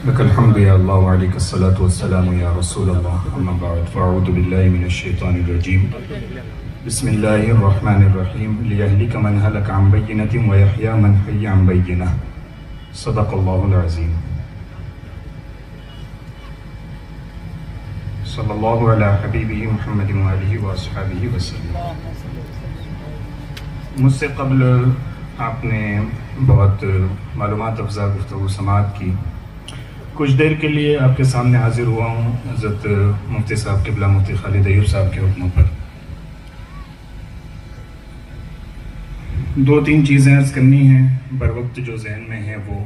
لك الحمد يا الله وعليك الصلاة والسلام يا رسول الله أما بعد فأعوذ بالله من الشيطان الرجيم بسم الله الرحمن الرحيم ليهلك من هلك عن بينة ويحيى من حي عن بينة صدق الله العظيم صلی اللہ علی حبیبہ محمد وآلہ وآصحابہ وسلم۔ مجھ سے قبل آپ نے بہت معلومات افزا گفتگو سماعت کی۔ کچھ دیر کے لیے آپ کے سامنے حاضر ہوا ہوں حضرت مفتی صاحب قبلہ مفتی خالد ایوب صاحب کے حکموں پر۔ دو تین چیزیں عرض کرنی ہیں بر وقت جو ذہن میں ہے وہ،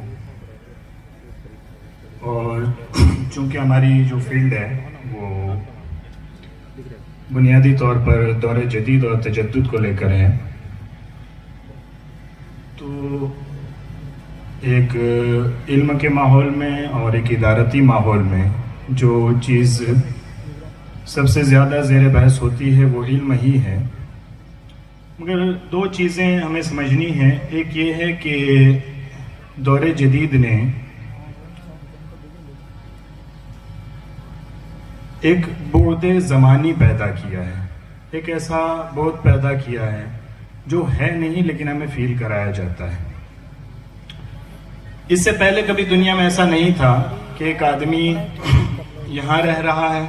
اور چونکہ ہماری جو فیلڈ ہے وہ بنیادی طور پر دور جدید اور تجدد کو لے کر ہے، تو ایک علم کے ماحول میں اور ایک ادارتی ماحول میں جو چیز سب سے زیادہ زیر بحث ہوتی ہے وہ علم ہی ہے۔ مگر دو چیزیں ہمیں سمجھنی ہیں۔ ایک یہ ہے کہ دور جدید نے ایک بعد زمانی پیدا کیا ہے، ایک ایسا بعد پیدا کیا ہے جو ہے نہیں لیکن ہمیں فیل کرایا جاتا ہے۔ اس سے پہلے کبھی دنیا میں ایسا نہیں تھا کہ ایک آدمی یہاں رہ رہا ہے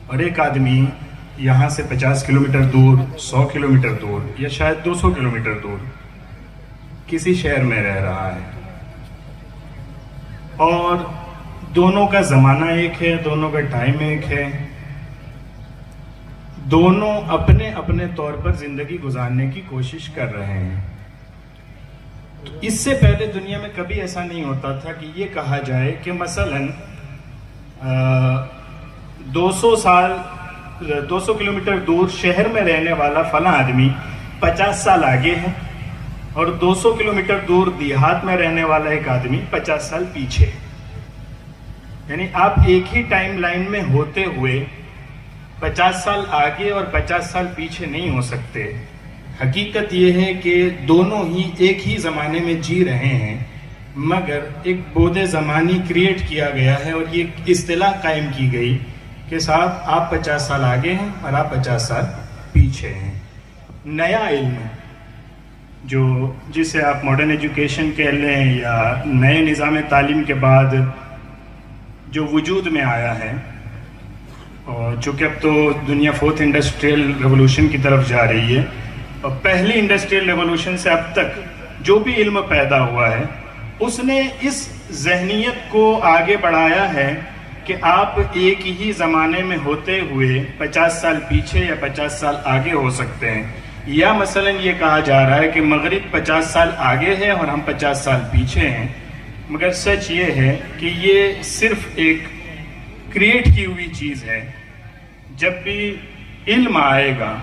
اور ایک آدمی یہاں سے 50 کلومیٹر دور، 100 کلومیٹر دور یا شاید 200 کلومیٹر دور کسی شہر میں رہ رہا ہے، اور دونوں کا زمانہ ایک ہے، دونوں کا ٹائم ایک ہے، دونوں اپنے اپنے طور پر زندگی گزارنے کی کوشش کر رہے ہیں۔ تو اس سے پہلے دنیا میں کبھی ایسا نہیں ہوتا تھا کہ یہ کہا جائے کہ مثلاً 200 کلومیٹر دور شہر میں رہنے والا فلاں آدمی 50 سال آگے ہے اور 200 کلومیٹر دور دیہات میں رہنے والا ایک آدمی 50 سال پیچھے۔ یعنی آپ ایک ہی ٹائم لائن میں ہوتے ہوئے 50 سال آگے اور 50 سال پیچھے نہیں ہو سکتے۔ حقیقت یہ ہے کہ دونوں ہی ایک ہی زمانے میں جی رہے ہیں، مگر ایک بعد زمانی کریٹ کیا گیا ہے اور یہ اصطلاح قائم کی گئی کہ صاحب آپ 50 سال آگے ہیں اور آپ 50 سال پیچھے ہیں۔ نیا علم جو جسے آپ ماڈرن ایجوکیشن کہہ لیں یا نئے نظام تعلیم کے بعد جو وجود میں آیا ہے، اور چونکہ اب تو دنیا 4th انڈسٹریل ریولوشن کی طرف جا رہی ہے، اور پہلی انڈسٹریل ریولوشن سے اب تک جو بھی علم پیدا ہوا ہے اس نے اس ذہنیت کو آگے بڑھایا ہے کہ آپ ایک ہی زمانے میں ہوتے ہوئے 50 سال پیچھے یا 50 سال آگے ہو سکتے ہیں، یا مثلا یہ کہا جا رہا ہے کہ مغرب 50 سال آگے ہے اور ہم 50 سال پیچھے ہیں۔ مگر سچ یہ ہے کہ یہ صرف ایک کریٹ کی ہوئی چیز ہے۔ جب بھی علم آئے گا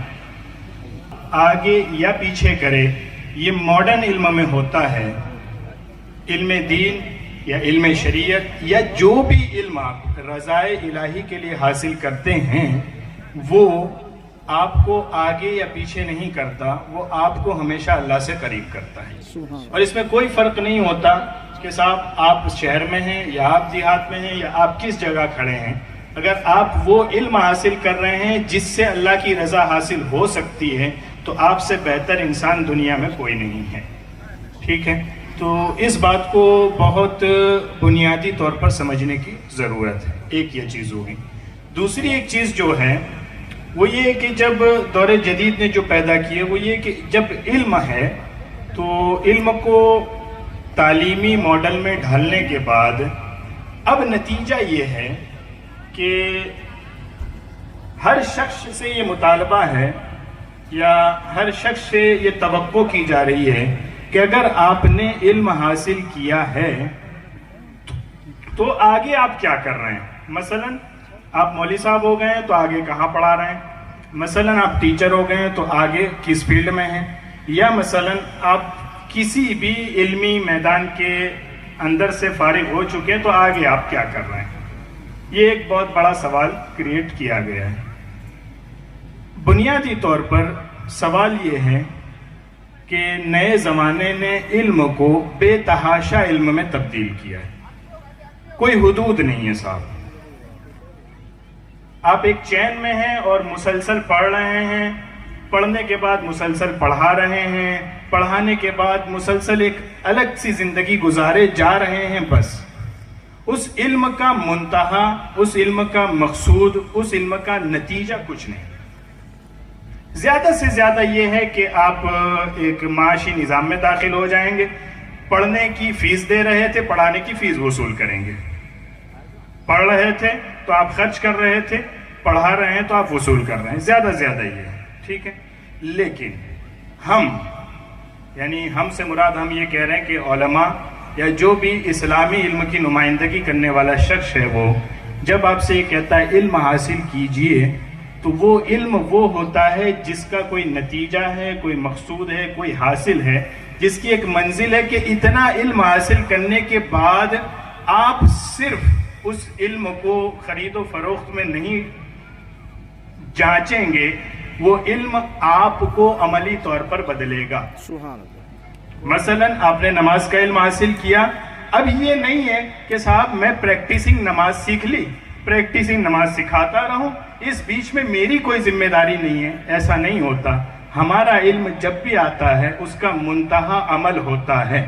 آگے یا پیچھے کرے، یہ ماڈرن علم میں ہوتا ہے۔ علم دین یا علم شریعت یا جو بھی علم آپ رضائے الہی کے لیے حاصل کرتے ہیں وہ آپ کو آگے یا پیچھے نہیں کرتا، وہ آپ کو ہمیشہ اللہ سے قریب کرتا ہے۔ اور اس میں کوئی فرق نہیں ہوتا کہ صاحب آپ شہر میں ہیں یا آپ دیہات میں ہیں یا آپ کس جگہ کھڑے ہیں، اگر آپ وہ علم حاصل کر رہے ہیں جس سے اللہ کی رضا حاصل ہو سکتی ہے تو آپ سے بہتر انسان دنیا میں کوئی نہیں ہے۔ ٹھیک ہے، تو اس بات کو بہت بنیادی طور پر سمجھنے کی ضرورت ہے۔ ایک یہ چیز ہوگی۔ دوسری ایک چیز جو ہے وہ یہ کہ جب دور جدید نے جو پیدا کیا وہ یہ کہ جب علم ہے تو علم کو تعلیمی ماڈل میں ڈھالنے کے بعد اب نتیجہ یہ ہے کہ ہر شخص سے یہ مطالبہ ہے یا ہر شخص سے یہ توقع کی جا رہی ہے کہ اگر آپ نے علم حاصل کیا ہے تو آگے آپ کیا کر رہے ہیں۔ مثلا آپ مولوی صاحب ہو گئے ہیں تو آگے کہاں پڑھا رہے ہیں، مثلا آپ ٹیچر ہو گئے ہیں تو آگے کس فیلڈ میں ہیں، یا مثلا آپ کسی بھی علمی میدان کے اندر سے فارغ ہو چکے ہیں تو آگے آپ کیا کر رہے ہیں۔ یہ ایک بہت بڑا سوال کریٹ کیا گیا ہے۔ بنیادی طور پر سوال یہ ہے کہ نئے زمانے نے علم کو بے تحاشا علم میں تبدیل کیا ہے۔ کوئی حدود نہیں ہے صاحب. آپ ایک چین میں ہیں اور مسلسل پڑھ رہے ہیں, پڑھنے کے بعد مسلسل پڑھا رہے ہیں, پڑھانے کے بعد مسلسل ایک الگ سی زندگی گزارے جا رہے ہیں. بس اس علم کا منتہا, اس علم کا مقصود, اس علم کا نتیجہ کچھ نہیں. زیادہ سے زیادہ یہ ہے کہ آپ ایک معاشی نظام میں داخل ہو جائیں گے, پڑھنے کی فیس دے رہے تھے, پڑھانے کی فیس وصول کریں گے. پڑھ رہے تھے تو آپ خرچ کر رہے تھے, پڑھا رہے ہیں تو آپ وصول کر رہے ہیں. زیادہ زیادہ یہ ہے, ٹھیک ہے. لیکن ہم, یعنی ہم سے مراد ہم یہ کہہ رہے ہیں کہ علماء یا جو بھی اسلامی علم کی نمائندگی کرنے والا شخص ہے, وہ جب آپ سے یہ کہتا ہے علم حاصل کیجئے, تو وہ علم وہ ہوتا ہے جس کا کوئی نتیجہ ہے, کوئی مقصود ہے, کوئی حاصل ہے, جس کی ایک منزل ہے کہ اتنا علم حاصل کرنے کے بعد آپ صرف اس علم کو خرید و فروخت میں نہیں جانچیں گے, وہ علم آپ کو عملی طور پر بدلے گا. مثلا آپ نے نماز کا علم حاصل کیا, اب یہ نہیں ہے کہ صاحب میں پریکٹیسنگ نماز سیکھ لی, پریکٹیسنگ نماز سکھاتا رہوں, اس بیچ میں میری کوئی ذمہ داری نہیں ہے. ایسا نہیں ہوتا. ہمارا علم جب بھی آتا ہے اس کا منتہا عمل ہوتا ہے.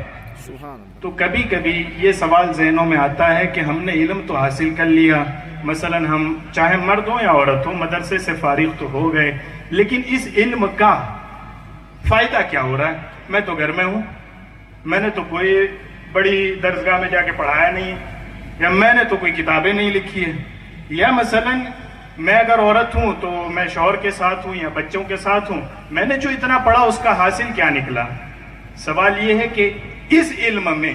تو کبھی کبھی یہ سوال ذہنوں میں آتا ہے کہ ہم نے علم تو حاصل کر لیا, مثلا ہم چاہے مرد ہوں یا عورت ہوں, مدرسے سے فارغ تو ہو گئے, لیکن اس علم کا فائدہ کیا ہو رہا ہے؟ میں تو گھر میں ہوں, میں نے تو کوئی بڑی درسگاہ میں جا کے پڑھایا نہیں, یا میں نے تو کوئی کتابیں نہیں لکھی ہے, یا مثلا میں اگر عورت ہوں تو میں شوہر کے ساتھ ہوں یا بچوں کے ساتھ ہوں, میں نے جو اتنا پڑھا اس کا حاصل کیا نکلا؟ سوال یہ ہے کہ اس علم میں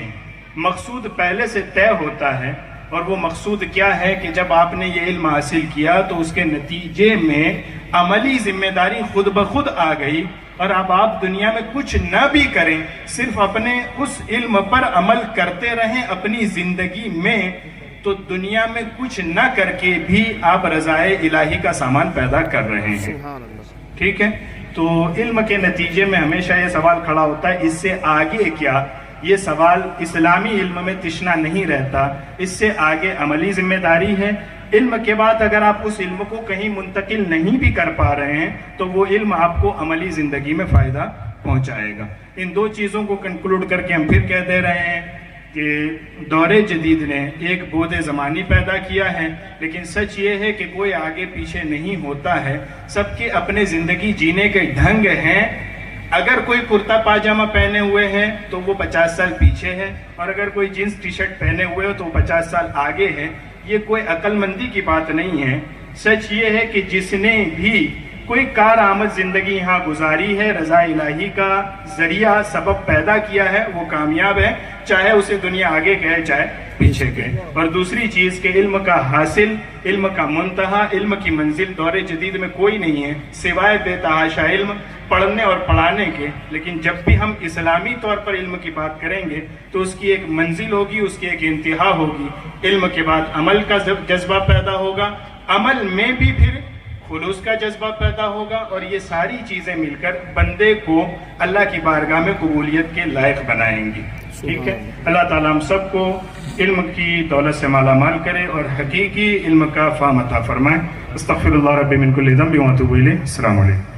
مقصود پہلے سے طے ہوتا ہے, اور وہ مقصود کیا ہے کہ جب آپ نے یہ علم حاصل کیا تو اس کے نتیجے میں عملی ذمہ داری خود بخود آ گئی, اور اب آپ دنیا میں کچھ نہ بھی کریں, صرف اپنے اس علم پر عمل کرتے رہیں اپنی زندگی میں, تو دنیا میں کچھ نہ کر کے بھی آپ رضائے الہی کا سامان پیدا کر رہے ہیں. ٹھیک ہے. تو علم کے نتیجے میں ہمیشہ یہ سوال کھڑا ہوتا ہے, اس سے آگے کیا؟ یہ سوال اسلامی علم میں تشنا نہیں رہتا, اس سے آگے عملی ذمہ داری ہے. علم کے بعد اگر آپ اس علم کو کہیں منتقل نہیں بھی کر پا رہے ہیں تو وہ علم آپ کو عملی زندگی میں فائدہ پہنچائے گا. ان دو چیزوں کو کنکلوڈ کر کے ہم پھر کہہ دے رہے ہیں کہ دور جدید نے ایک بود زمانی پیدا کیا ہے, لیکن سچ یہ ہے کہ کوئی آگے پیچھے نہیں ہوتا ہے, سب کے اپنے زندگی جینے کے ڈھنگ ہیں. اگر کوئی کرتا پاجامہ پہنے ہوئے ہے تو وہ 50 سال پیچھے ہے, اور اگر کوئی جینس ٹی شرٹ پہنے ہوئے ہو تو وہ 50 سال آگے ہے. یہ کوئی عقل مندی کی بات نہیں ہے. سچ یہ ہے کہ جس نے بھی کوئی کارآمد زندگی یہاں گزاری ہے, رضا الہی کا ذریعہ سبب پیدا کیا ہے, وہ کامیاب ہے, چاہے اسے دنیا آگے کہے چاہے پیچھے کہے. اور دوسری چیز کہ علم کا حاصل, علم کا منتہا, علم کی منزل دور جدید میں کوئی نہیں ہے سوائے بے تحاشا علم, پڑھنے اور پڑھانے کے. لیکن جب بھی ہم اسلامی طور پر علم کی بات کریں گے تو اس کی ایک منزل ہوگی, اس کی ایک انتہا ہوگی. علم کے بعد عمل کا جذبہ پیدا ہوگا, عمل میں بھی پھر خلوص کا جذبہ پیدا ہوگا, اور یہ ساری چیزیں مل کر بندے کو اللہ کی بارگاہ میں قبولیت کے لائق بنائیں گی. ٹھیک ہے. اللہ تعالیٰ ہم سب کو علم کی دولت سے مالا مال کرے اور حقیقی علم کا فہم عطا فرمائے. استغفر اللہ ربی من کل ذنب و اتوب الیہ. السلام علیکم.